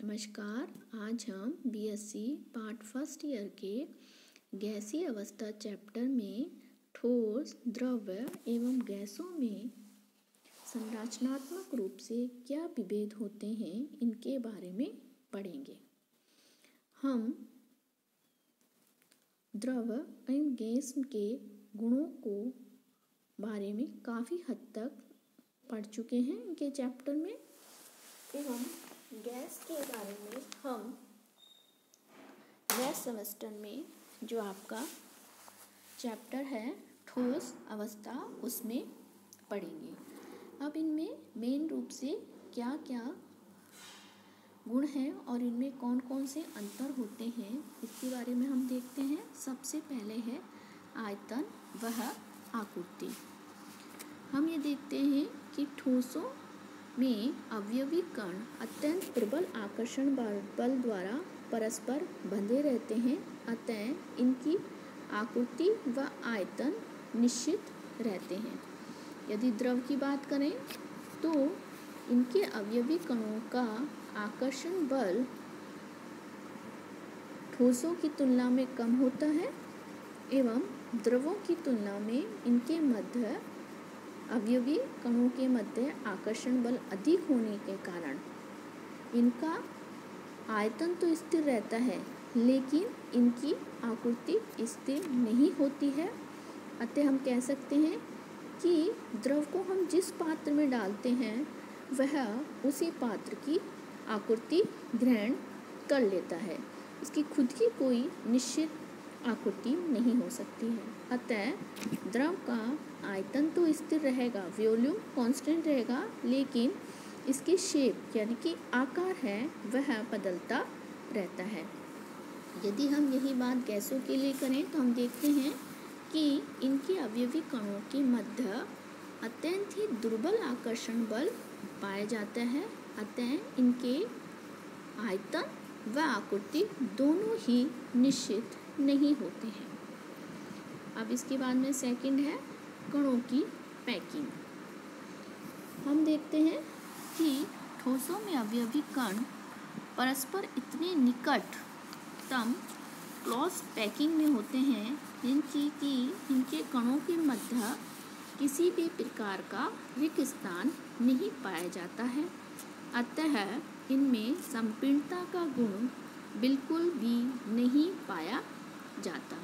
नमस्कार। आज हम बीएससी पार्ट फर्स्ट ईयर के गैसीय अवस्था चैप्टर में ठोस, द्रव्य एवं गैसों में संरचनात्मक रूप से क्या विभेद होते हैं इनके बारे में पढ़ेंगे। हम द्रव्य एवं गैस के गुणों को बारे में काफ़ी हद तक पढ़ चुके हैं इनके चैप्टर में, एवं गैस के बारे में हम नेक्स्ट सेमेस्टर में जो आपका चैप्टर है ठोस अवस्था उसमें पढ़ेंगे। अब इनमें मेन रूप से क्या क्या गुण हैं और इनमें कौन कौन से अंतर होते हैं इसके बारे में हम देखते हैं। सबसे पहले है आयतन वह आकृति। हम ये देखते हैं कि ठोसों में अवयवी कण अत्यंत प्रबल आकर्षण बल द्वारा परस्पर बंधे रहते हैं, अतः इनकी आकृति व आयतन निश्चित रहते हैं। यदि द्रव की बात करें तो इनके अवयवी कणों का आकर्षण बल ठोसों की तुलना में कम होता है एवं द्रवों की तुलना में इनके मध्य अवयवी कणों के मध्य आकर्षण बल अधिक होने के कारण इनका आयतन तो स्थिर रहता है लेकिन इनकी आकृति स्थिर नहीं होती है। अतः हम कह सकते हैं कि द्रव को हम जिस पात्र में डालते हैं वह उसी पात्र की आकृति ग्रहण कर लेता है, इसकी खुद की कोई निश्चित आकृति नहीं हो सकती है। अतः द्रव का आयतन तो स्थिर रहेगा, वॉल्यूम कांस्टेंट रहेगा, लेकिन इसकी शेप यानी कि आकार है वह बदलता रहता है। यदि हम यही बात गैसों के लिए करें तो हम देखते हैं कि इनके अवयवी कणों के मध्य अत्यंत ही दुर्बल आकर्षण बल पाया जाता है, अतः इनके आयतन व आकृति दोनों ही निश्चित नहीं होते हैं। अब इसके बाद में सेकंड है कणों की पैकिंग। हम देखते हैं कि ठोसों में अवयवी कण परस्पर इतने निकटतम क्लोज पैकिंग में होते हैं जिनकी कि इनके कणों के मध्य किसी भी प्रकार का रिक्त स्थान नहीं पाया जाता है, अतः इनमें संपीड़नता का गुण बिल्कुल भी नहीं पाया जाता।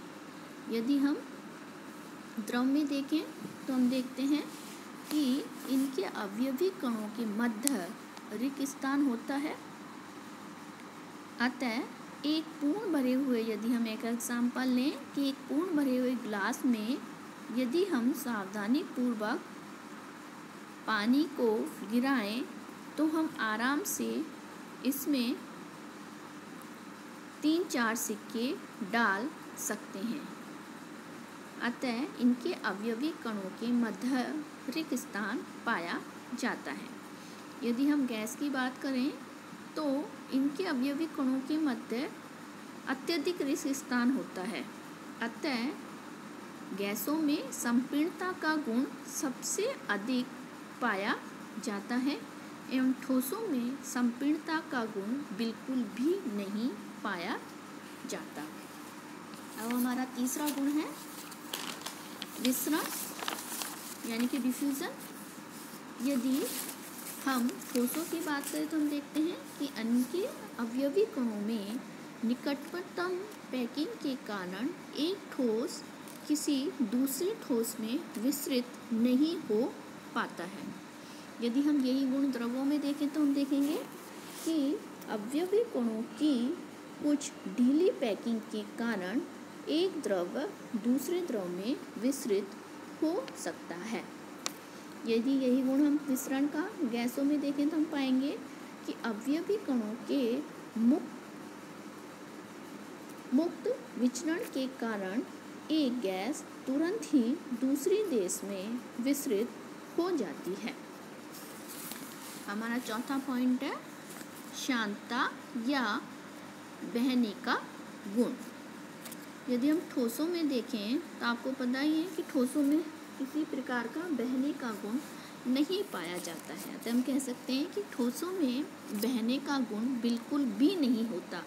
यदि हम द्रव में देखें तो हम देखते हैं कि इनके अवयवी कणों के मध्य रिक्त स्थान होता है, अतः एक पूर्ण भरे हुए, यदि हम एक एग्जाम्पल लें कि एक पूर्ण भरे हुए ग्लास में यदि हम सावधानी पूर्वक पानी को गिराएं तो हम आराम से इसमें 3-4 सिक्के डाल सकते हैं। अतः इनके अवयवी कणों के मध्य रिक्त स्थान पाया जाता है। यदि हम गैस की बात करें तो इनके अवयवी कणों के मध्य अत्यधिक रिक्त स्थान होता है, अतः गैसों में संपीड़नता का गुण सबसे अधिक पाया जाता है एवं ठोसों में संपीड़नता का गुण बिल्कुल भी नहीं पाया जाता। अब हमारा तीसरा गुण है विसरण यानी कि डिफ्यूजन। यदि हम ठोसों की बात करें तो हम देखते हैं कि इनके अवयवी कणों में निकटतम पैकिंग के कारण एक ठोस किसी दूसरे ठोस में विस्तृत नहीं हो पाता है। यदि हम यही गुण द्रवों में देखें तो हम देखेंगे कि अवयवी कणों की कुछ ढीली पैकिंग के कारण एक द्रव दूसरे द्रव में विस्तृत हो सकता है। यदि यही गुण हम विसरण का गैसों में देखें तो हम पाएंगे कि अवयवी कणों के मुक्त विचरण के कारण एक गैस तुरंत ही दूसरी देश में विस्तृत हो जाती है। हमारा चौथा पॉइंट है शांतता या बहने का गुण। यदि हम ठोसों में देखें तो आपको पता ही है कि ठोसों में किसी प्रकार का बहने का गुण नहीं पाया जाता है। तो हम कह सकते हैं कि ठोसों में बहने का गुण बिल्कुल भी नहीं होता।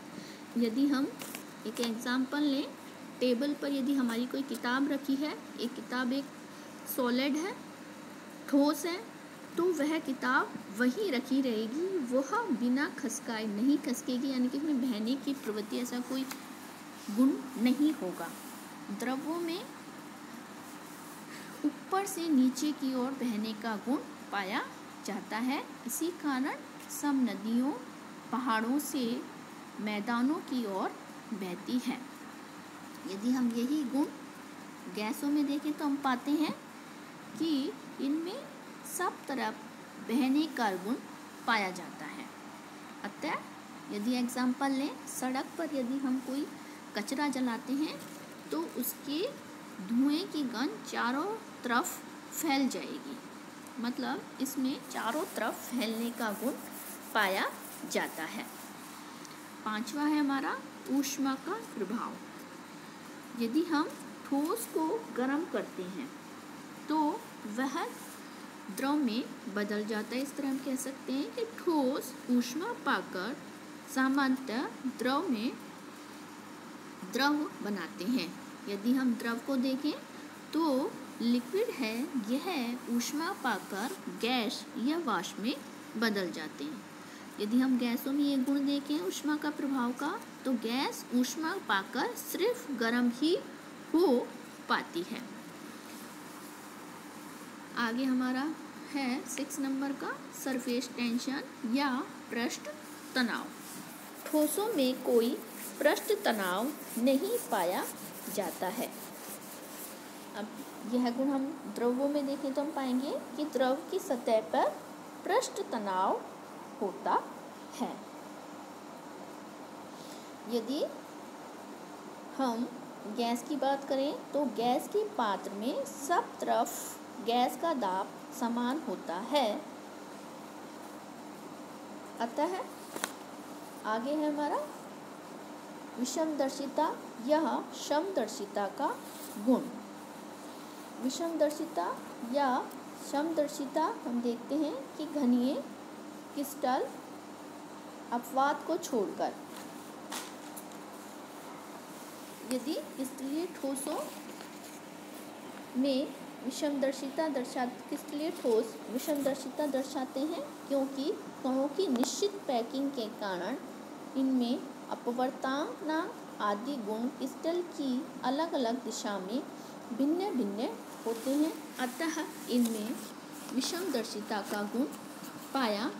यदि हम एक एग्जाम्पल लें, टेबल पर यदि हमारी कोई किताब रखी है, एक किताब एक सॉलिड है, ठोस है, तो वह किताब वहीं रखी रहेगी, वह बिना खसकाए नहीं खसकेगी, यानी कि उसमें बहने की प्रवृत्ति, ऐसा कोई गुण नहीं होगा। द्रवों में ऊपर से नीचे की ओर बहने का गुण पाया जाता है। इसी कारण सब नदियों पहाड़ों से मैदानों की ओर बहती है। यदि हम यही गुण गैसों में देखें तो हम पाते हैं कि इनमें सब तरफ बहने का गुण पाया जाता है। अतः यदि एग्जाम्पल लें, सड़क पर यदि हम कोई कचरा जलाते हैं तो उसके धुएं की गंध चारों तरफ फैल जाएगी, मतलब इसमें चारों तरफ फैलने का गुण पाया जाता है। पांचवा है हमारा ऊष्मा का प्रभाव। यदि हम ठोस को गर्म करते हैं तो वह द्रव में बदल जाता है। इस तरह हम कह सकते हैं कि ठोस ऊष्मा पाकर सामान्यतः द्रव में द्रव बनाते हैं। यदि हम द्रव को देखें तो लिक्विड है, यह ऊष्मा पाकर गैस या वाष्प में बदल जाते हैं। यदि हम गैसों में ये गुण देखें ऊष्मा का प्रभाव का, तो गैस ऊष्मा पाकर सिर्फ गर्म ही हो पाती है। आगे हमारा है 6 नंबर का सरफेस टेंशन या पृष्ठ तनाव। ठोसों में कोई पृष्ठ तनाव नहीं पाया जाता है। अब यह गुण हम द्रवों में देखें तो हम पाएंगे कि द्रव की सतह पर पृष्ठ तनाव होता है। यदि हम गैस की बात करें तो गैस के पात्र में सब तरफ गैस का दाब समान होता है। अतः आगे है हमारा विषमदर्शिता या समदर्शिता का गुण। विषमदर्शिता या समदर्शिता हम देखते हैं कि घनीय क्रिस्टल अपवाद को छोड़कर यदि क्रिस्टलीय ठोसों में विषमदर्शिता क्रिस्टलीय ठोस विषमदर्शिता दर्शाते हैं, क्योंकि कणों की निश्चित पैकिंग के कारण इनमें अपवर्तनांक आदि गुण क्रिस्टल की अलग अलग दिशा में भिन्न भिन्न होते हैं। अतः इनमें विषमदर्शिता का गुण पाया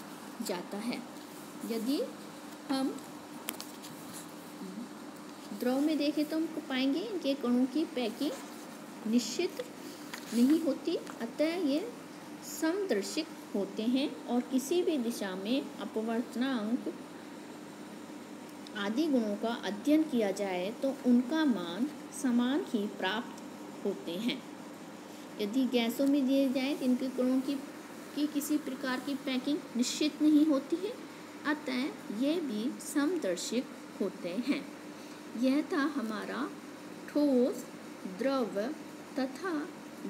जाता है। यदि हम द्रव में देखें तो हम पाएंगे इनके कणों की पैकिंग निश्चित नहीं होती, अतः ये समदर्शिक होते हैं और किसी भी दिशा में अपवर्तनांक आदि गुणों का अध्ययन किया जाए तो उनका मान समान ही प्राप्त होते हैं। यदि गैसों में दिए जाए तो इनके कणों की किसी प्रकार की पैकिंग निश्चित नहीं होती है, अतः ये भी समदर्शिक होते हैं। यह था हमारा ठोस, द्रव तथा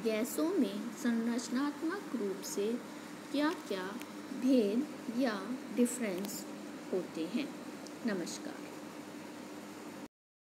गैसों में संरचनात्मक रूप से क्या क्या भेद या डिफरेंस होते हैं। नमस्कार।